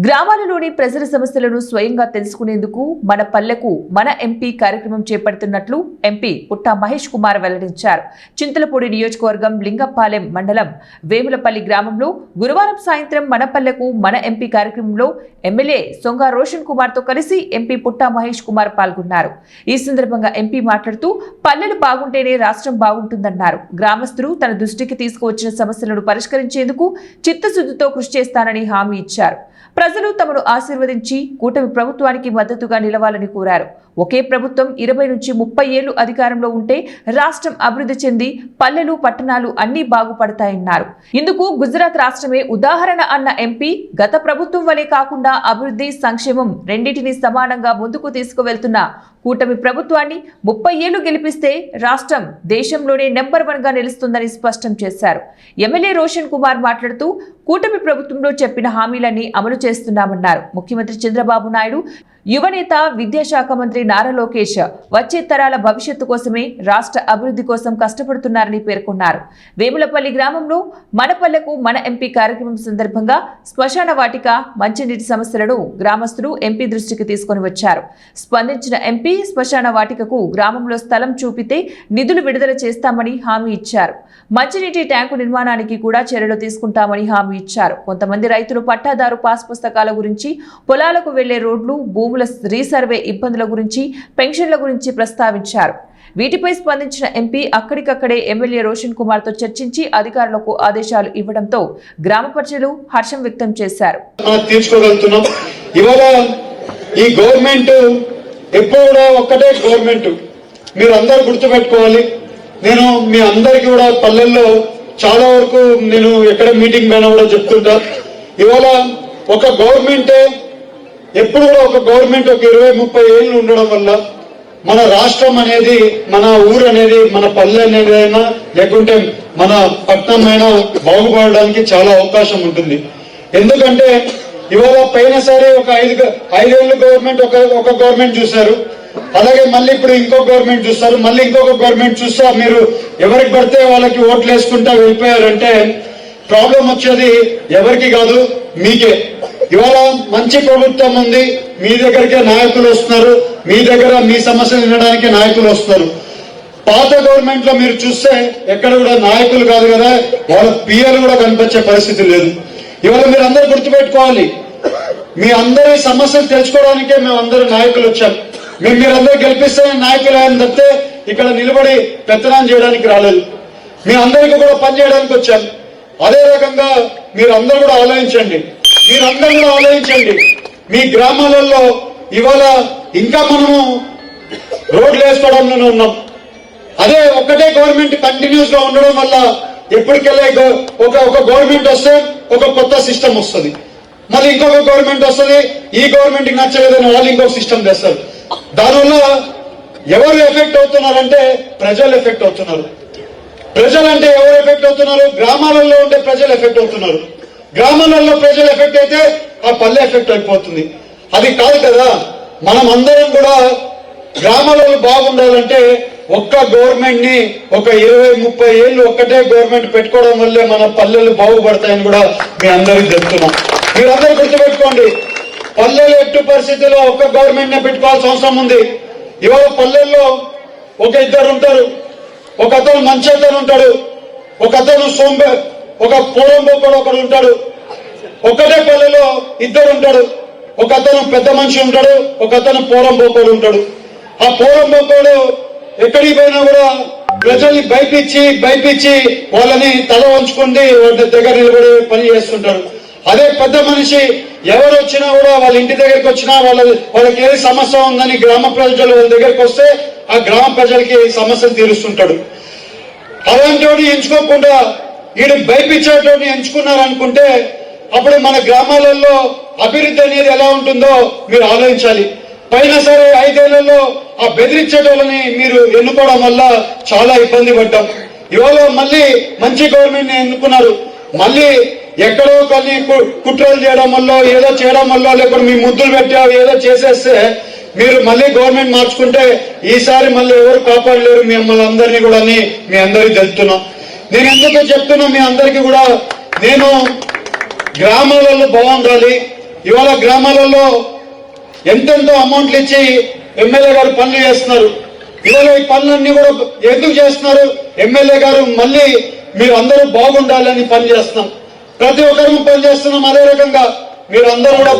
గ్రామాలలోని ప్రజల సమస్యలను స్వయంగా తెలుసుకునేందుకు మన పల్లెకు మన ఎంపీ కార్యక్రమం చేపడుతున్నట్లు ఎంపీ పుట్టా మహేష్ కుమార్ వెల్లడించారు. చింతలపూడి నియోజకవర్గం లింగపాలెం మండలం వేములపల్లి గ్రామంలో గురువారం సాయంత్రం మన పల్లెకు మన ఎంపీ కార్యక్రమంలో ఎమ్మెల్యే సొంగ రోషన్ కుమార్ తో కలిసి ఎంపీ పుట్టా మహేష్ కుమార్ పాల్గొన్నారు. ఈ సందర్భంగా ఎంపీ మాట్లాడుతూ పల్లెలు బాగుంటేనే రాష్ట్రం బాగుంటుందన్నారు. గ్రామస్తులు తన దృష్టికి తీసుకువచ్చిన సమస్యలను పరిష్కరించేందుకు చిత్తశుద్ధితో కృషి చేస్తానని హామీ ఇచ్చారు. ప్రజలు తమను ఆశీర్వదించి కూటమి ప్రభుత్వానికి మద్దతుగా నిలవాలని కోరారు. ఒకే ప్రభుత్వం 20 నుంచి 30 ఏళ్లు అధికారంలో ఉంటే రాష్ట్రం అభివృద్ధి చెంది పల్లెలు పట్టణాలు అన్ని బాగుపడతాయన్నారు. ఇందుకు గుజరాత్ రాష్ట్రమే ఉదాహరణ అన్న ఎంపీ గత ప్రభుత్వం వలె కాకుండా అభివృద్ధి సంక్షేమం రెండింటినీ సమానంగా ముందుకు తీసుకువెళ్తున్న కూటమి ప్రభుత్వాన్ని 30 ఏళ్లు గెలిపిస్తే రాష్ట్రం దేశంలోనే నెంబర్ 1 గా నిలుస్తుందని స్పష్టం చేశారు. ఎమ్మెల్యే రోషన్ కుమార్ మాట్లాడుతూ కూటమి ప్రభుత్వంలో చెప్పిన హామీలన్నీ అమలు చేస్తున్నామన్నారు. ముఖ్యమంత్రి చంద్రబాబు నాయుడు, యువనేత విద్యాశాఖ మంత్రి నారా లోకేష్ వచ్చే తరాల భవిష్యత్తు కోసమే రాష్ట్ర అభివృద్ధి కోసం కష్టపడుతున్నారని పేర్కొన్నారు. వేములపల్లి గ్రామంలో మన పల్లెకు మన ఎంపీ కార్యక్రమం సందర్భంగా శ్మశాన వాటిక, మంచినీటి సమస్యలను గ్రామస్తులు ఎంపీ దృష్టికి తీసుకుని వచ్చారు. స్పందించిన ఎంపీ శ్మశాన వాటికకు గ్రామంలో స్థలం చూపితే నిధులు విడుదల చేస్తామని హామీ ఇచ్చారు. మంచినీటి ట్యాంకు నిర్మాణానికి కూడా చర్యలు తీసుకుంటామని హామీ ఇచ్చారు. కొంతమంది రైతులు పట్టాదారు పాస్ పుస్తకాల గురించి, పొలాలకు వెళ్లే రోడ్లు, భూముల రీసర్వే ఇబ్బందుల గురించి, పెన్షన్ల గురించి ప్రస్తావించారు. వీటిపై స్పందించిన ఎంపీ అక్కడికక్కడే ఎమ్మెల్యే రోషన్ కుమార్ తో చర్చించి అధికారులకు ఆదేశాలు ఇవ్వడంతో గ్రామ ప్రజలు హర్షం వ్యక్తం చేశారు. ఈ గవర్నమెంట్ ఎప్పుడు ఒక్కటే గవర్నమెంట్, మీరు అందరూ గుర్తుపెట్టుకోవాలి. నేను మీ అందరికీ కూడా పల్లెల్లో చాలా వరకు నేను ఎక్కడ మీటింగ్ పైన కూడా చెప్తుంటా. ఇవాళ ఒక గవర్నమెంటే ఎప్పుడు కూడా ఒక గవర్నమెంట్ ఒక 20-30 ఏళ్ళు ఉండడం వల్ల మన రాష్ట్రం అనేది, మన ఊరు అనేది, మన పల్లె అనేదైనా లేకుంటే మన పట్టణం అయినా బాగుపడడానికి చాలా అవకాశం ఉంటుంది. ఎందుకంటే ఇవాళ పైనసారి ఒక 5 ఏళ్ళు గవర్నమెంట్ ఒక గవర్నమెంట్ చూశారు, అలాగే మళ్ళీ ఇప్పుడు ఇంకో గవర్నమెంట్ చూస్తారు, మళ్ళీ ఇంకొక గవర్నమెంట్ చూస్తా మీరు ఎవరికి పడితే వాళ్ళకి ఓట్లు వేసుకుంటా వెళ్ళిపోయారంటే ప్రాబ్లం వచ్చేది ఎవరికి కాదు, మీకే. ఇవాళ మంచి ప్రభుత్వం ఉంది, మీ దగ్గరికే నాయకులు వస్తున్నారు, మీ దగ్గర మీ సమస్యలు వినడానికి నాయకులు వస్తున్నారు. పాత గవర్నమెంట్ లో మీరు చూస్తే ఎక్కడ కూడా నాయకులు కాదు కదా, వాళ్ళ పిఎలు కూడా కనిపించే పరిస్థితి లేదు. ఇవాళ మీరు అందరూ గుర్తుపెట్టుకోవాలి, మీ అందరి సమస్యలు తెలుసుకోవడానికే మేము అందరూ నాయకులు వచ్చాం. మీరందరూ గెలిపిస్తే నాయకులు అని తప్పితే ఇక్కడ నిలబడి పెత్తనం చేయడానికి రాలేదు. మీ అందరికీ కూడా పనిచేయడానికి వచ్చాం. అదే రకంగా మీరందరూ కూడా ఆలోచించండి, మీ గ్రామాలలో ఇవాళ ఇంకా మనము రోడ్లు వేసుకోవడంలోనే ఉన్నాం. అదే ఒక్కటే గవర్నమెంట్ కంటిన్యూస్ గా ఉండడం వల్ల ఎప్పటికెళ్ళే ఒక గవర్నమెంట్ వస్తే ఒక కొత్త సిస్టమ్ వస్తుంది, మళ్ళీ ఇంకొక గవర్నమెంట్ వస్తుంది, ఈ గవర్నమెంట్ కి నచ్చలేదని వాళ్ళు ఇంకొక సిస్టమ్ తెస్తారు. దానివల్ల ఎవరు ఎఫెక్ట్ అవుతున్నారంటే ప్రజలు ఎఫెక్ట్ అవుతున్నారు. ప్రజలంటే ఎవరు ఎఫెక్ట్ అవుతున్నారు? గ్రామాలలో ఉండే ప్రజలు ఎఫెక్ట్ అవుతున్నారు. గ్రామాలలో ప్రజలు ఎఫెక్ట్ అయితే ఆ పల్లె ఎఫెక్ట్ అయిపోతుంది. అది కాదు కదా. మనం అందరం కూడా గ్రామాలలో బాగుండాలంటే ఒక్క గవర్నమెంట్ ని ఒక 20-30 ఏళ్ళు ఒక్కటే గవర్నమెంట్ పెట్టుకోవడం వల్లే మన పల్లెలు బాగుపడతాయని కూడా మీ అందరికీ చెప్తున్నాం. మీరందరూ గుర్తుపెట్టుకోండి, పల్లెలు ఎట్టి పరిస్థితుల్లో ఒక్క గవర్నమెంట్ నే పెట్టుకోవాల్సిన అవసరం ఉంది. ఇవాళ పల్లెల్లో ఒక 2 ఉంటారు, ఒక అతను మంచి అతను ఉంటాడు, ఒక అతను ఒక పూలంబొక్కడు ఒకడు ఉంటాడు. ఒకటే పల్లెలో 2 ఉంటాడు, ఒక అతను పెద్ద మనిషి ఉంటాడు, ఒక అతను పూలంబొక్కడు ఉంటాడు. ఆ పూలంబొక్కడు ఎక్కడికి పోయినా కూడా ప్రజల్ని భయపించి వాళ్ళని తల వంచుకుంది వాళ్ళ దగ్గర నిలబడి పని చేస్తుంటాడు. అదే పెద్ద మనిషి ఎవరు వచ్చినా కూడా వాళ్ళ ఇంటి దగ్గరికి వచ్చినా వాళ్ళకి ఏది సమస్య ఉందని గ్రామ ప్రజలు వాళ్ళ దగ్గరికి వస్తే ఆ గ్రామ ప్రజలకి సమస్యలు తీరుస్తుంటాడు. అలాంటి ఎంచుకోకుండా వీడు భయపించేటోని ఎంచుకున్నారనుకుంటే అప్పుడు మన గ్రామాలలో అభివృద్ధి అనేది ఎలా ఉంటుందో మీరు ఆలోచించాలి. పైన సరే 5 ఏళ్లలో ఆ బెదిరించేటోళ్ళని మీరు ఎన్నుకోవడం వల్ల చాలా ఇబ్బంది పడ్డాం. ఇవాళ మళ్ళీ మంచి గవర్నమెంట్ ని ఎన్నుకున్నారు, మళ్ళీ ఎక్కడో కొన్ని కుట్రలు చేయడం వల్ల ఏదో చేయడం వల్ల లేకపోతే మీ ముద్దులు పెట్టా ఏదో చేసేస్తే మీరు మళ్ళీ గవర్నమెంట్ మార్చుకుంటే ఈసారి మళ్ళీ ఎవరు కాపాడలేరు మిమ్మల్ని అందరినీ కూడా మీ అందరికీ తెలుపుతున్నాం. నేను ఎందుకు చెప్తున్నా మీ అందరికీ కూడా, నేను గ్రామాలలో బాగుండాలి, ఇవాళ గ్రామాలలో ఎంతెంతో అమౌంట్లు ఇచ్చి ఎమ్మెల్యే గారు పనులు చేస్తున్నారు. ఇవాళ ఈ పనులన్నీ కూడా ఎందుకు చేస్తున్నారు? ఎమ్మెల్యే గారు మళ్ళీ మీరు అందరూ బాగుండాలని పని చేస్తున్నాం, ప్రతి ఒక్కరూ పని చేస్తున్నాం. అదే రకంగా మీరు అందరూ కూడా